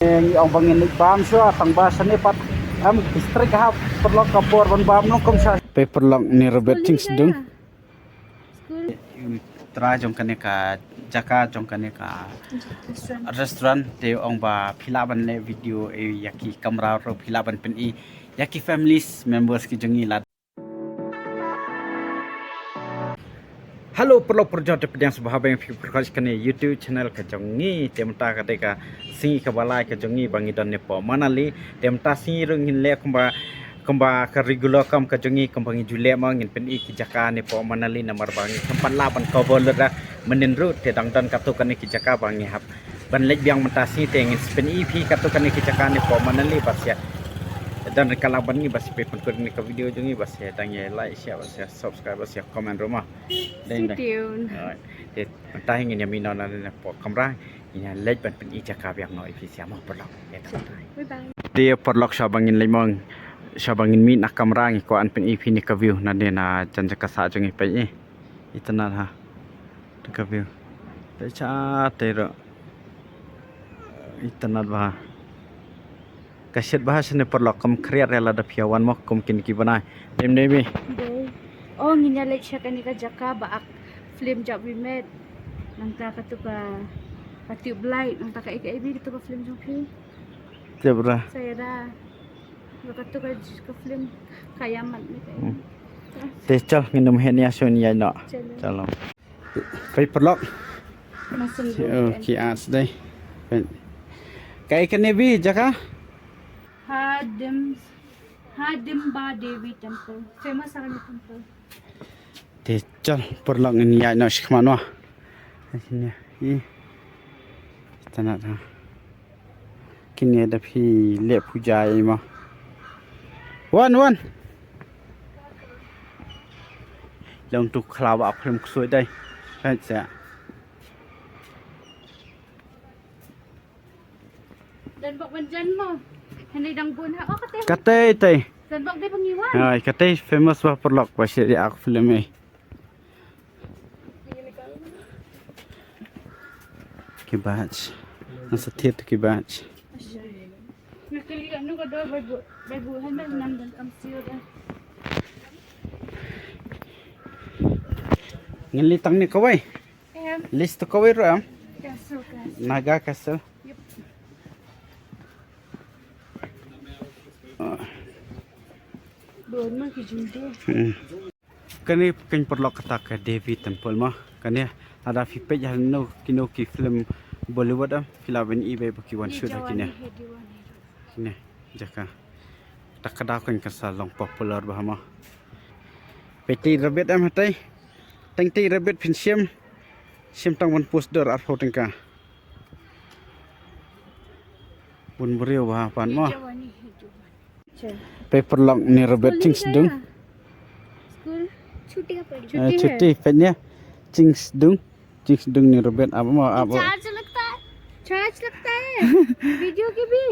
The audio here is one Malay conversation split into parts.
Ang bangin bam siya tangbasan ni pat am distrik ha perlu kapur ban bam no kom sa paper lang ni Robert things dung tra jong kane ka jaka jong kane ka restaurant te ong ba philaban le video e yaki kamra ro philaban pen i yaki families members ki jongi la Halo perlu perjalanan pedang sahabat yang berkongsi kene YouTube channel kajongi temta kadeka singi kabalai kajongi bangi don nepo manali temta singi rungin le kamba ka regular kam kajongi kambangi jule mangin pen iki jaka nepo manali namar bangi tempat laban cover lera menenru te dangdan katukan iki jaka bangi hap ban lek biang mentasi tengin pen EP katukan iki jaka nepo manali basya dan kalaban ni basi pe pun ni ka video jongi basi dang ye like share basi subscribe basi comment rumah dan te tahi ngin yami non na po kamera ina lek ban pen ija ka biang no ifisia mo perlok bye bye dia perlok sabangin lemong sabangin mi nak kamera ngi ko an pen ip ni ka view na de na janja ka sa jongi pe ni itana ha ka view te cha te ro itana ba Kasyat bahasa ni perlok kam kreat rela da piawan mo kum kin ki banai dem demi oh nginya lek siya kanika jaka baak film job we made nang ta katuka pati blight nang ta ka ikaibi katuka film job film jabra saya dah katuka ka film kayaman ni kay te chal nginum henia son ya no chalo kai perlok masuk ki as dai kai kan bi jaka Hadimba Devi Temple. Famous Arami Temple. Te chal perlok ni ya no shikmanwa. Sini i tanat ha. Kini ada pi le puja ai ma. Wan. Long tu khlaw ak phim soi dai. Hai sa. Dan bak banjan mo. Hendak dang bun ha. Oh kate. Kate. Dan bak dia pengiwan. Hai kate famous wa perlok pasti di ak film ai. Ki batch. Nasa thiet ki batch. Nakili anu ka do babu hendak nan dan kamsil dah. Ngin litang ni kawai. List kawai ro am. Castle. Naga Castle. Doon man ki jinde. Kani kan perlok kata ke Devi Temple mah. Kani ada fipe jalan no kino ki film Bollywood am filaben ibe bakiwan shoot kini. Kini jaka. Tak kada kan kasalong popular bahama. Peti rabet am hatai. Tengti rabet pinsiam. Siam tang wan poster arho tengka. Bun beriu bah pan mah. Paper long ni rabet things dung. School छुट्टी का पड़ी छुट्टी पन्या Ching's dung ni rabet apa mau apa charge लगता है वीडियो की भी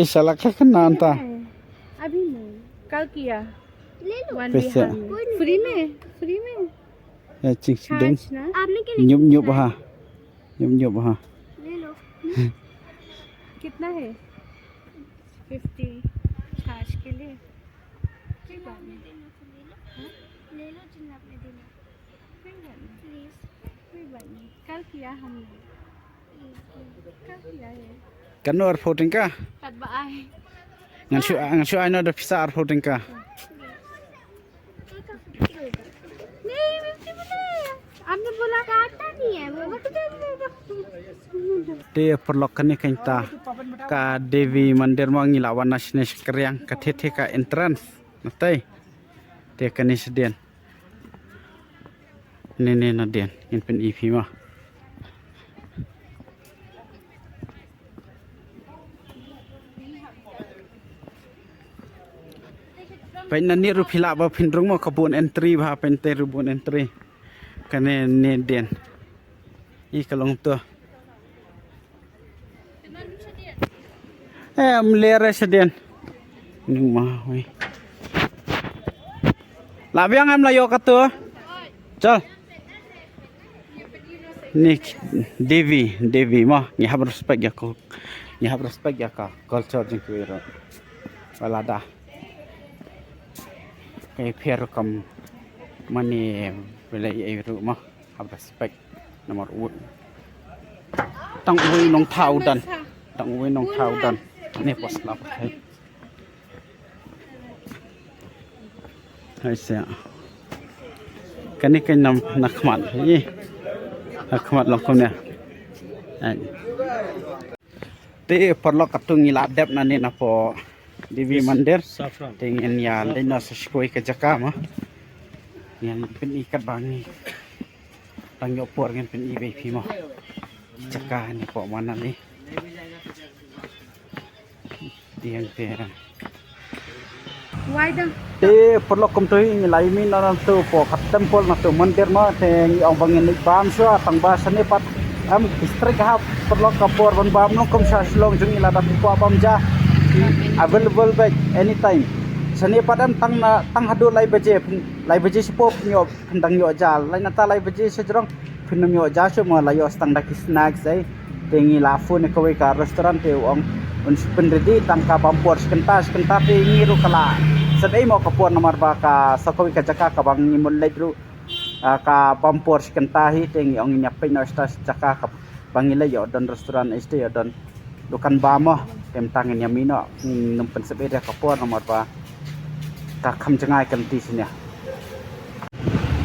salah kan nanta अभी नहीं कल किया ले लो पैसा फ्री में ya चिंग्स dung आपने क्या nyup ha ले लो कितना है 50 चार्ज के लिए ले लो जितना आपने देना प्लीज कल किया हमने कल किया है kan arho tengka कल bye ngan shu ai no da pisa arho tengka नहीं मिलती बोले आपने बोला काटता नहीं है वो te perlok kan ni kainta ka Devi mandir mo ngilawan nasnes keryang ka tete ka entrance natai te kan ni sedian nene na den in pen EP mah pen ni ru phila ba phinrung mo kabun entry ba pen te rubun entry kane ne den I kalong to mlere sedian ning mah oi labiang am layo ka to chal Nik Devi mah ngi habar spek ya ko you have respect ya ka culture jing ku ro wala da kai pher kam mani vele ai ru ma have respect nomor 1ต้องอุ้ยน้องเท้าดันต้องอุ้ยน้องเท้าดันนี่ปอสลับให้เสียกันนี่กันนำนักขัดนี่นักขัดลองคนเนี่ยที่พอลกัตุงิลาเด็บนั่นนี่นะพอดีวีมันเดอร์ที่เงี้ยยาเล่นน่าสกอยกับจักรมาเนี่ยเป็นอีกัดบางนี่ตั้งยกปวดกันเป็นอีเบพีมาจักรนี่พอมันนั่นนี่เดียงเตะ Why dong? Te perlu kumtui nilai min orang tu po katem pol na tu mandir ma te ang bangin ni bam sua tang bahasa ni pat am istri ka perlu kapor ban bam no kum sa slong jung ila da po bam ja available back anytime sani padan tang hadu lai baje sepop nyo pendang yo ja lai nata lai baje sejrong pinum yo ja su ma lai yo stang da snack sai tengi la phone ko ka restaurant te ong un penredi tang ka bampor sekentas te ngiru kala sedai mau kapor nomor ba ka sakowi ka jaka ka bang ngimul lai dru ka bampor sekentahi tengi ong nyapai no stas jaka ka bangile yo don restoran este yo don dukan bamo tem tangin yamino numpen sebeda kapor nomor ba ta kham jangai kan ti sinya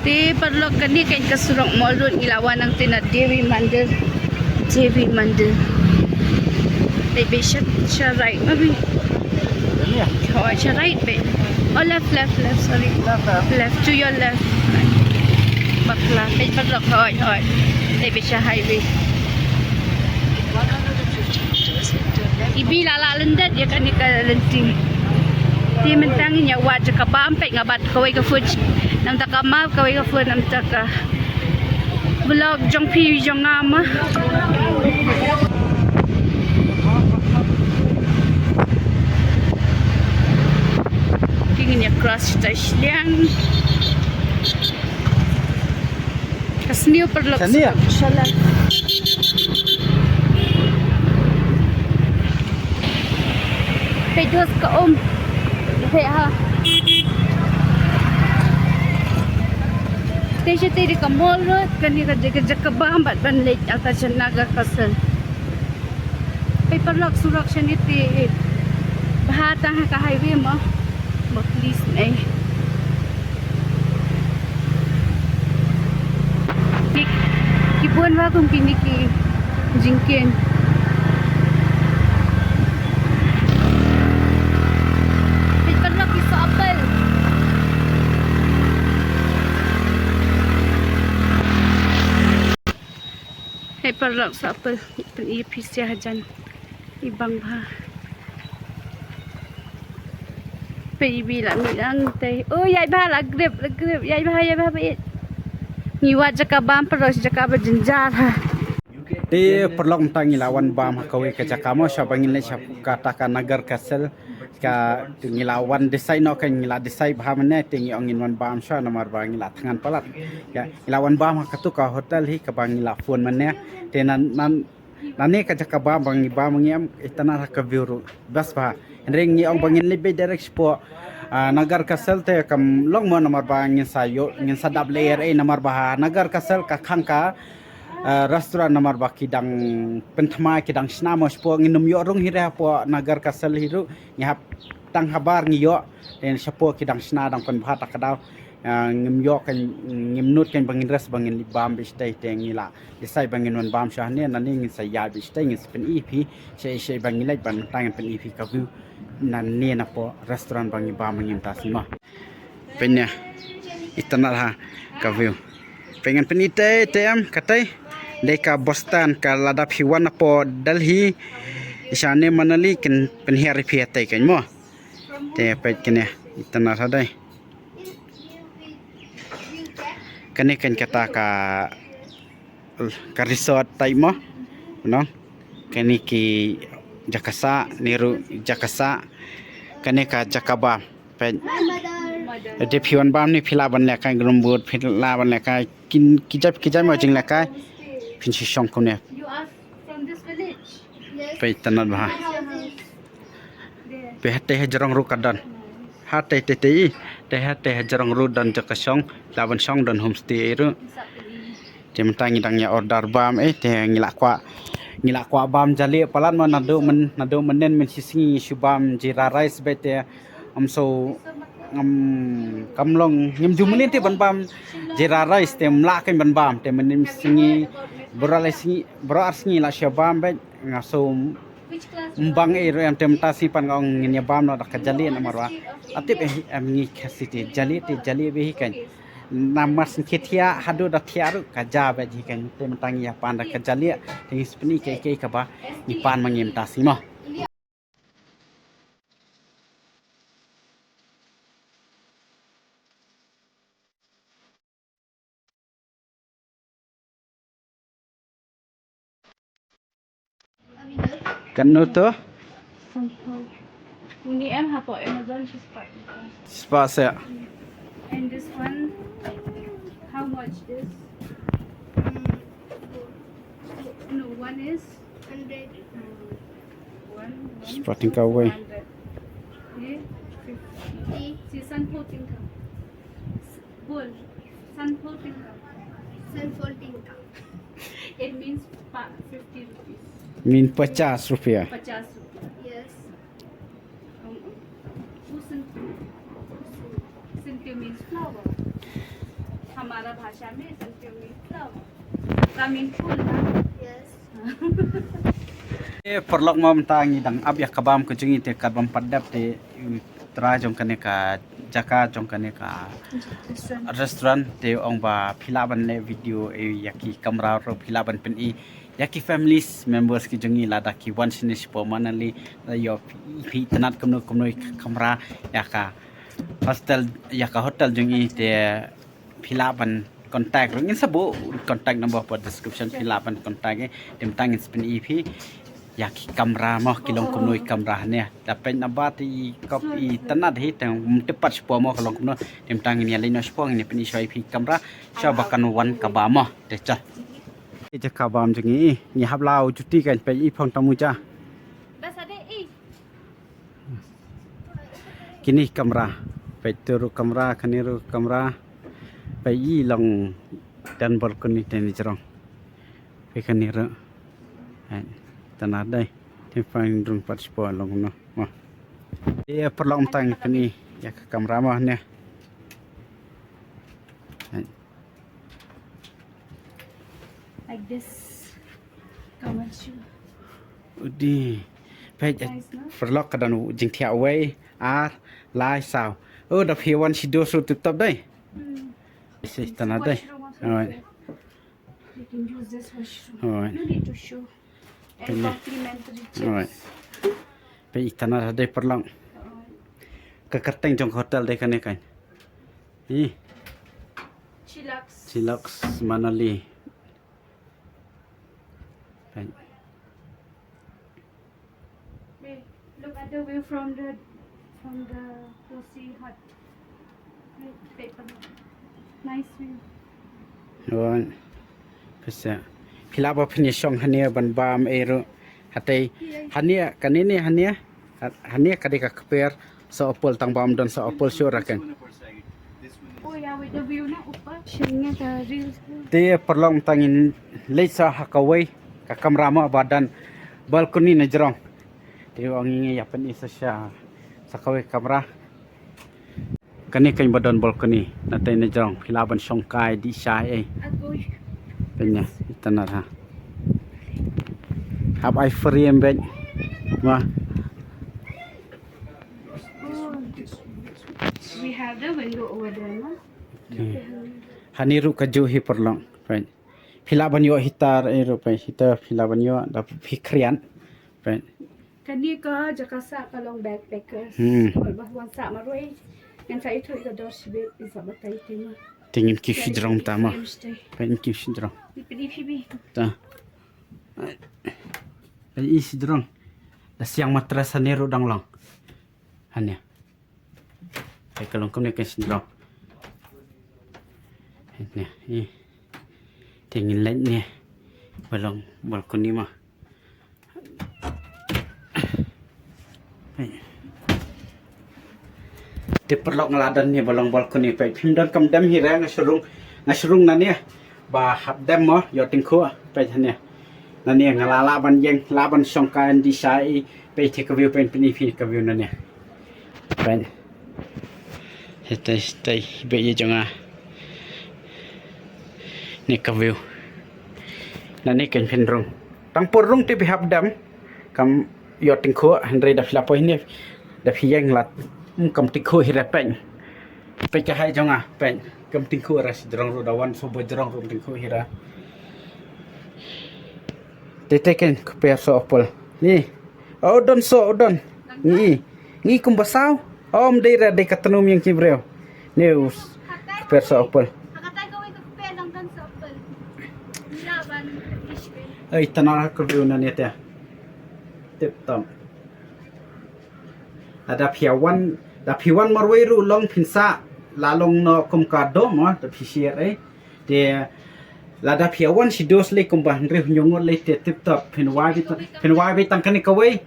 Ti perlu kani kain kasurok molun ilawan ang tina Dewi Mandir. Maybe should right maybe. ya Oh, should right be. Oh, left, sorry. Left to your left. Bakla. May perlu hoy. Maybe siya highway. Ibi lala lendat ya kani ka lenting. Ti mentang nya wa ka bampe ngabat kawai ka food. Nam ta ka ma kawai ka food nam ta ka. Vlog jong pi jong ngama. Ingin ya cross station. Kasniu perlu salah. Pedus ke ha. Station tadi ke mall road kan dia kerja ke bambat ban late atas naga kasal. Perlu surak syaniti bahatan ka highway mo. Please eh kipuan wa kung piniki jingken perlu kisah apel perlu apel ipis hajan ibang ba Baby lah milang teh. Oh, yai bah lah grip. Yai bah baik. Ngiwat jaka bam peros jaka berjenjar ha. Ti perlu mentangi lawan bam kawai ke jakamo syabangin le katakan nagar kasel ka ngilawan desai no kan ngila desai bahamne tingi ongin wan bam sha nomor bang ngila tangan palat ya lawan bam katu ka hotel hi ka bang ngila phone manne tenan nani ka jaka bam ngam itana ka biuru bas ba ring ni ong bangin libe direct spo nagar kasel te kam long mo nomor bang ngin sayo ngin sadap layer nomor bah nagar kasel ka khangka restoran nomor ba kidang penthma kidang snamo spo nginum yo rung hira po nagar kasel hiru nyap tang habar ngiyo den spo kidang sna dang pen bhat akadaw ngim yo kan ngim nut kan bangin res bangin libam bistai te ngila desai bangin wan bam shah ne nani ngin saya bistai ngin pen ep she bangin lai ban tang pen ep ka view nan ne na po restoran bangi bam ngim tasima penya itana ha ka view pengen pen ite tem katai deka Boston ka ladap hiwan po Delhi isane manali ken pen heri piate kan mo te pet kene itana sadai kene kan kata ka resort tai mo no kene ki Jakasa niru Jakasa kene ka Jakaba pe de phiwan bam ni phila ban la kai grumbut phila ban la kai kin kijap ma jing la kai phin si song ko ne You are from this village? Pe tanat bah. Pe hatte hajarang ru kadan. Hatte tei te hatte hajarang ru dan jakasong laban song dan homestay ru. Tem tangi dangnya order bam te ngilak kwa bam jali palan man nado menen men sisingi shubam jira rice bete amso kamlong ngim jumunin te ban bam jira rice te mla kan ban bam te men singi bro arsingi la shabam be ngaso mbang ero yang temtasi pan ngong nginya bam no dak jali na marwa atip ngi khasiti jali be hikan namas ketia hadu da tiaru kaja be hikan temtangi ya pan dak jali te spini ke ka ba ni pan mangim tasi mo kan no to Ini em ha po Amazon spasa and this one how much this no one is 100 one Spotting ka way. 100 50 si sun floating ka bull sun floating ka it means 50 rupees Min 50 rupiah. 50 rupiah yes Sentio means flower हमारा भाषा में sentio means flower का means फूल ना yes Perlok mam tangi dang abya kabam ko jungi te kadbam padap te tra jong kane ka jaka jong kane ka restaurant te ong ba philaban le video e yaki kamra ro philaban pen I yaki families members ki jungi lada ki once in po manali yo phi tanat kamno kamra yaka hotel jungi te philaban contact ringin sabo contact number for description philaban contact e tem tangin spin EP yaki kamera mo kilong kumnoy kamera ne dapat nabati copy tanad hi tang tepat spo mo kolong kumno tem tangin ya lino spo ni peni shoi phi kamera sha bakan wan kabamo te cha je kabam jingi ni hablao juti kan pe I phong tamu cha bas ade kini kamera pe turu kamera kaniru kamera pe I long dan balkoni ten jirong pe kaniru tanah dai te fang rung pat spo long no ma e perlong tang peni ya kamera mo ne like this come on shoe Udi pe perlok kadan jing thia away lai sao da phi wan si do so tip top dai si tanah dai alright you can use this washroom alright you need to show and complimentary chips alright pe tanah dai perlong ka kerteng jong hotel dai kan kan Chilax Manali look at the view from the Kosi hut nice view alright pesa philaba phini song hania ban bam ero hatai hania kanini hania kadika kper so opol tang bam don so opol sura kan oh yeah with the view na upar showing the reels te perlong tangin leisa hakawai ka kamera mo badan balkoni na jrong te wangi ya pen isa sya sakawai kamera kani kan badan balkoni na te na jrong philaban songkai di sya agoy penya itanar ha hab I frame ben ma we have the window over there na haniru kaju hi perlong pen philaban yo hitar ero pen hita philaban yo da phikrian pen kani ka jakasa kalong backpackers or bahwan sa maroi yang sa ito ito dos bit isa batay tema tingin ki fidrong tama pen ki fidrong pipi ta pen isi drong da siang matras haniru dang long hanya ay kalong kumne kan drong ne tingin lain ne balong balkoni mah Ti perlok ngeladan ni balong balkon ni pe pimdan kam dam hi rang ngasrung na ni ba hab dam mo yo tingkhu pe ne na ni ngalala ban yeng laban songkan di sai pe take view pen pini fi ka view na ni pen stay be ye jonga ni ka view na ni ken pen rong tang por rong ti bi hab dam kam yo tingkhu andre da fla po ni da fi yeng lat kam tingkhu hi ra pen pe ka hai jonga pen kam tingkhu ras drong ro dawan so bo drong ro tingkhu hi ra Teken pe so opol ni odon so odon ni kum basau om dei ra dei katanum yang kibreu neus pe so opol Hakatay kaway ka pe lang kan sa opol. Laban iske. ai tanah ko view na ni te tip tom ada piawan marwai ru long pinsa la long no kum ka do mo te pisier ai te lada piawan si dos le kum ban re nyongot le te tip top pinwai bi tang kan kawai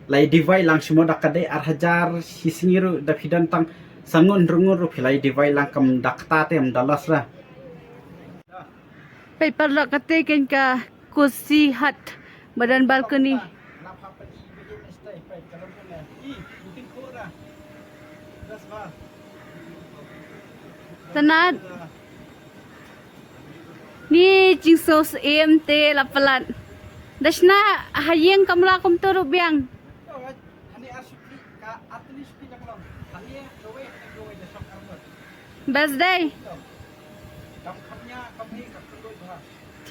lai divai lang simo dakade arhajar sisingiru da pidan tang sangon rungur ru pilai divai lang kam dakta te am dalas ra Pe perlok kataken ka kursi hat badan balkoni. Tanad ni jingsos EMT lapalan. Dasna hayeng kamla kum turu biang. Birthday.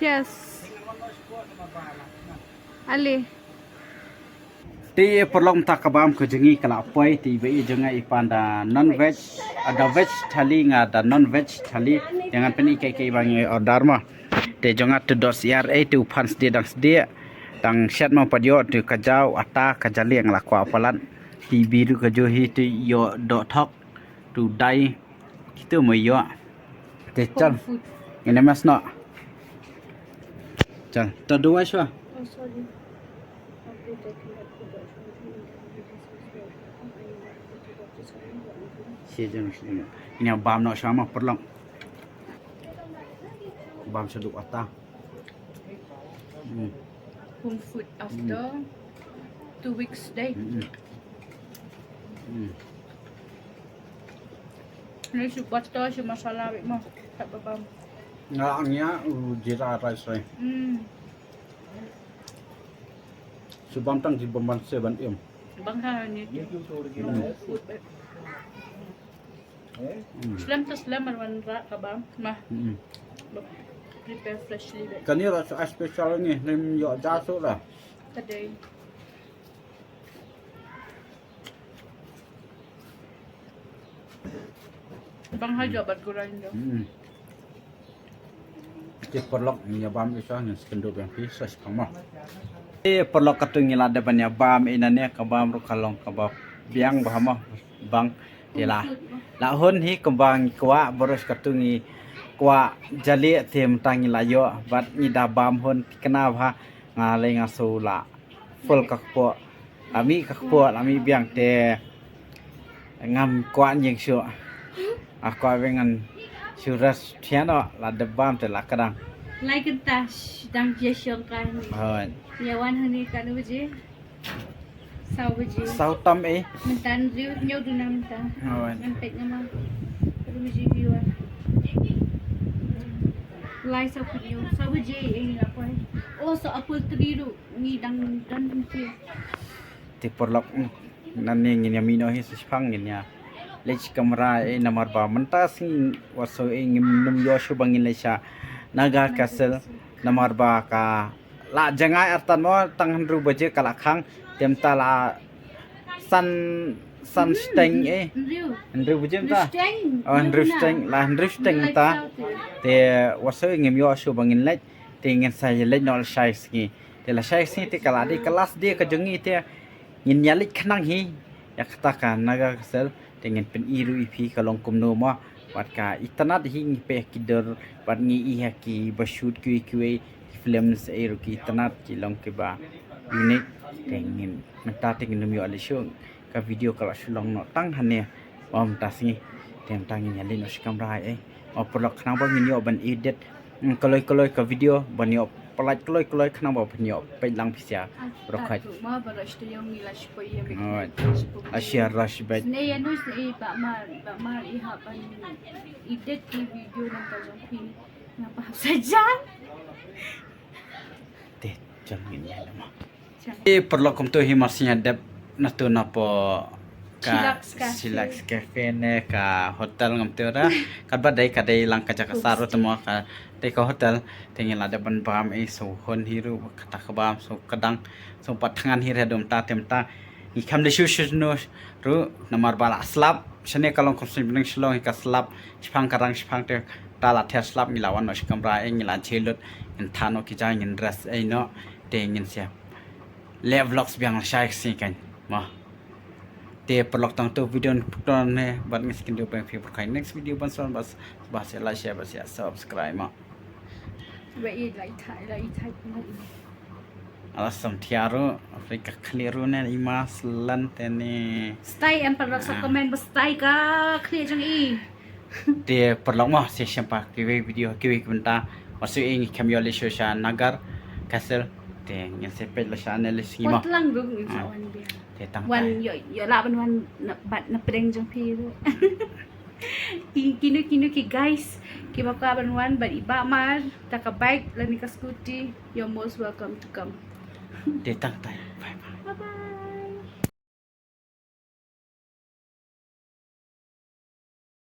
Yes. Ali. Ti perlom tak kabam ko jengi kala poi ti be jenga ipanda non veg ada veg thali nga da non veg thali jangan peni kai bangi order ma te jonga tu dos yar tu fans dia dang chat ma padio tu kajau ata kajaliang la kwa palan ti biru ka jo hi tu yo do thok tu dai kitu mo yo te chal ina mas no chal ta dua shwa Siapa ini abam nak sama perlang. Abam seduk atas. Home food after 2 weeks day. Ni su butter su masala bit mo. Tak babam. Ngaknya jira rice. Subam tang di bomban seban em. Bang ha ni. Slam to slam man ra kabam. Mah. Prepare freshly. Kan ni rasa special ni nem yo jaso lah. Today. Bang ha jobat goreng do. Cik perlok ni abam isa ni skendo yang pisah sama. Perlok katung ni lada banyak abam inane kabam ru kalong kabab biang bahama bang Yalah. Lahun hi kembang kwa boros katungi kwa jali them tangi layo bat ni dabam hun kena bha ngale ngasula full kakpo ami biang te ngam kwa nyeng syo akwa wengan suras thiano la dabam te la kadang Lai kentas dang jesong kan. Hoi. Yawan hani kan uji. Sau uji. Sau tam Mentan riu nyau du nam ta. Hoi. Empek nama. Uji biwa. Lai sau kunyo. Sau uji ini apa? Oh so apul triru ni dang ti. Ti perlok nanni ngin yamino hi sipang ngin ya. Lech kamera namar ba mentas waso ngim num yo shu bangin lesha naga kasel namar ba ka la jangai artan mo tangan ru baje kala khang temta la san steng nru bujem ta nru steng ta te waso ngim yo shu bangin lech te ngin sai lech nol shai ski te la shai ski te kala di kelas dia ka jongi te ngin yalik khnang hi ya katakan naga kasel dengan pen iru ipi kalong kumno mo wat ka itanat hing pe kider wat ngi iha ki bashoot kui films iru ki itanat ki long ke ba unique tengin menta tengin mi ale shong ka video kala shulong no tang hane om ta singi tem tang nya lin us kamera ai perlu kenang ba ngi ban edit koloi ka video ban yo pelaj koloi kenang ba nyo pe lang pisia rokat ma barash to yung ilash po yung asia rush bet ne yanus ne ba ma ihaban edit ki video ng kajong pi na pa saja te jam ngi nya ma perlu kum tu himarsinya dep na tu na po ka Chillax Cafe ne ka hotel ngam tera ka badai ka dai lang ka jakasaro temo ka te ka hotel tengin la ban bam e so hon hiru kata ka bam so kadang so patngan hir hedom ta temta ni kam de shu no ru namar bala slap chane kalong kom sin slong ka slap chpang karang chpang te tala the slap mi lawan no kamra e ngila chelut in thano ki jang in dress e no te ngin sia le vlogs biang shai sin kan ma te perlok tang tu video ton ne bat miskin do peng fi kai next video ban son bas ya like share bas ya subscribe ma we like thai ala sam tiaro afrika clearu ne imas lan tene stay em parok sa comment bas stay ka clear jang i te perlok ma se sempa ki video ki benta masu ing kamyole shosha nagar castle te ngin se pe la channel sima lang rung ni sawan bia te tangวันyo la ban wan bat na preng jong pi ro kinu ki guys ki baka ban wan bat iba mar ta ka bike la ni ka scooty you're most welcome to come te tang tai